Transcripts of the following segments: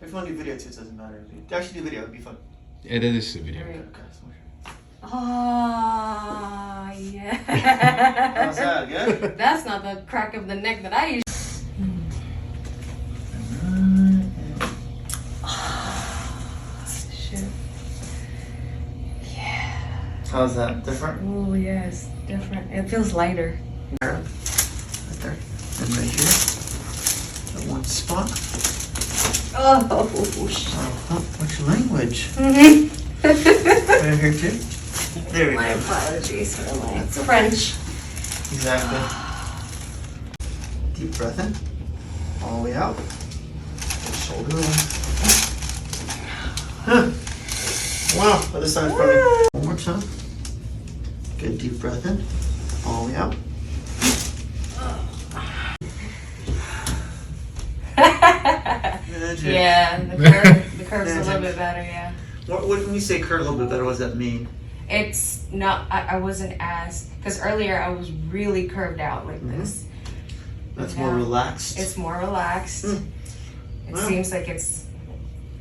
If you want to do video too, it doesn't matter. Actually do video, it'd be fun. Yeah, that is the video. Okay, Oh, yeah. how's that, good? That's not the crack of the neck that I use. Shit. Yeah. How's that? Different? Oh, yeah, it's different. It feels lighter. Right there. And right here. That one spot. Oh, shit. Oh, what's your language? Mm-hmm. Right here too? There we My go. apologies for my French. Exactly. Deep breath in. All the way out. Shoulder in. Huh. Wow, other side for me. One more time. Good deep breath in. All the way out. Yeah, the curve's a little bit better, yeah. What, when you say curve a little bit better, what does that mean? It's not, I wasn't as, because earlier I was really curved out like this. That's Now more relaxed. It's more relaxed. Mm. It Wow. seems like it's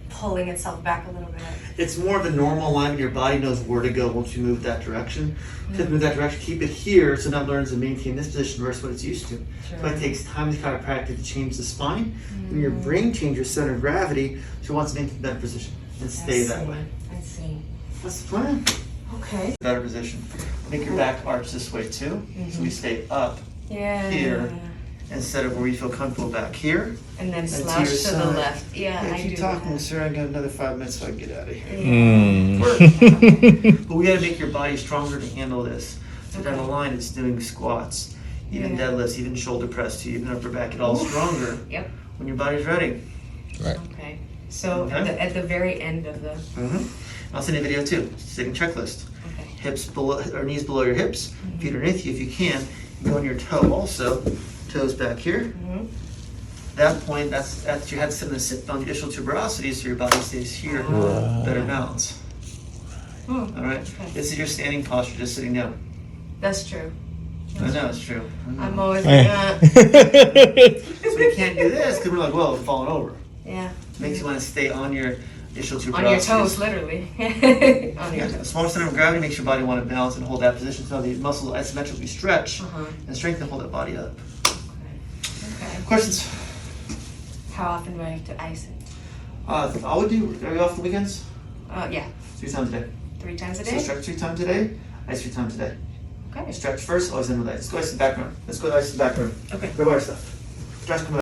pulling itself back a little bit. It's more of a normal alignment. Your body knows where to go once you move that direction. To move that direction, keep it here so now it learns to maintain this position versus what it's used to. So it takes time with chiropractic to change the spine. And your brain changes your center of gravity, so it wants to maintain that position and stay that way. I see. That's the plan. Okay. Better position. Make your back arch this way too. So we stay up Yeah. here instead of where you feel comfortable back here. And then to slouch your to the side. left. Yeah, Yeah, I keep do talking, that. sir. I got another 5 minutes so I can get out of here. Mm. But we gotta make your body stronger to handle this. So down the line, it's doing squats, even Yeah. deadlifts, even shoulder press, even upper back. Get all stronger Yep. when your body's ready. Right. Okay. So Okay. at the very end of the. I'll send you a video too. Sitting checklist. Okay. Hips below, or knees below your hips. Feet underneath you if you can. Go on your toe also. Toes back here. At that point, that's you had to sit on the additional tuberosity so your body stays here. Better balance. All right. Okay. This is your standing posture, just sitting down. That's true. I know it's true. I'm always like that. So we can't do this because we're like, well, we're falling over. Yeah. Makes you want to stay on your additional tuberosity. On your toes, literally. On your Yeah, a toes. smaller center of gravity makes your body want to balance and hold that position so the muscles isometrically stretch and strengthen, hold that body up. Okay. Questions? How often do I have to ice it? I would do, are you off the weekends? Yeah. 3 times a day. 3 times a So day? stretch 3 times a day, ice 3 times a day. Okay. Stretch first, always end with ice. Let's go ice in the back room. Let's go ice in the back room. Okay. Grab our stuff. Stretch, come back.